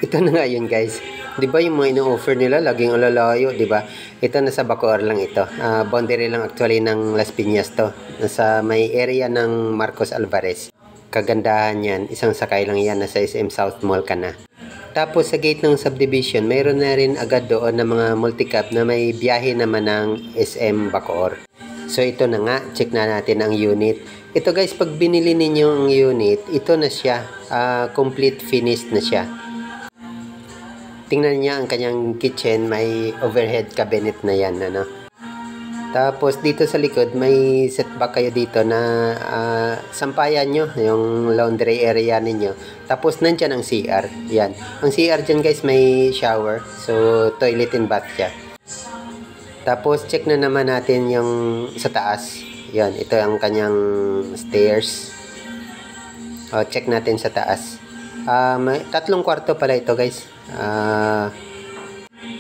Ito na nga yun guys. 'Di ba yung mga ino-offer nila laging alalayo, 'di ba? Ito nasa Bacoor lang ito. Boundary lang actually ng Las Piñas to. Nasa may area ng Marcos Alvarez. Kagandahan yan, isang sakay lang yan, nasa SM South Mall ka na. Tapos sa gate ng subdivision, mayroon na rin agad doon na mga multicab na may biyahe naman ng SM Bacoor. So ito na nga, check na natin ang unit. Ito guys, pag binili ninyo ang unit, ito na siya, complete finished na siya. Tingnan niya ang kanyang kitchen, may overhead cabinet na yan, ano. Tapos dito sa likod, may setback kayo dito na sampayan nyo, yung laundry area ninyo. Tapos nandyan ang CR, yan. Ang CR dyan guys, may shower, so toilet and bath siya. Tapos check na naman natin yung sa taas. Yan, ito ang kanyang stairs. Check natin sa taas. May 3 kwarto pala ito guys.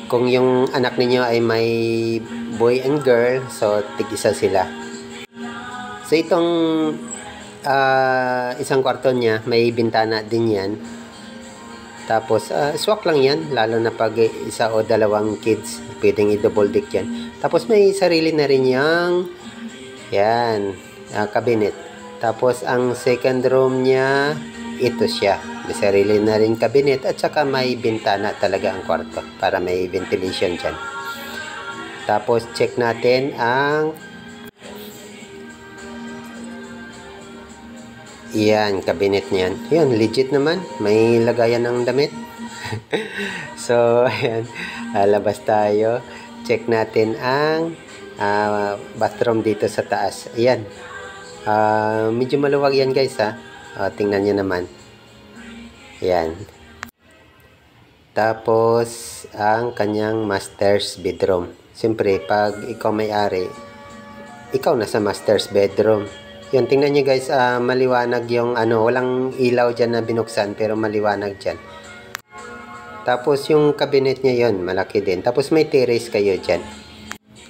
Kung yung anak ninyo ay may boy and girl, so tig-isa sila. So itong isang kwarto niya, may bintana din yan. Tapos swak lang yan, lalo na pag isa o dalawang kids, pwedeng i-double deck yan. Tapos may sarili na rin yung yan, cabinet. Tapos ang second room niya, ito siya. May sarili na rin cabinet at saka may bintana talaga ang kwarto para may ventilation dyan. Tapos check natin ang yan, cabinet niyan. Yan, legit naman. May lagayan ng damit. So, ayan. Labas tayo. Check natin ang bathroom dito sa taas. Ayan. Medyo maluwag yan guys ha. Tingnan nyo naman. Ayan. Tapos, ang kanyang master's bedroom. Siyempre, pag ikaw may-ari, ikaw na sa master's bedroom. Yan, tingnan nyo guys, maliwanag yung walang ilaw dyan na binuksan, pero maliwanag dyan. Tapos yung cabinet niya yon, malaki din. Tapos may terrace kayo dyan.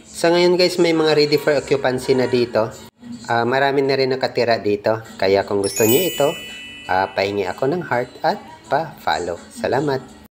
Sa ngayon guys, may mga ready for occupancy na dito. Marami na rin nakatira dito. Kaya kung gusto niyo ito, pahingi ako ng heart at pa-follow. Salamat!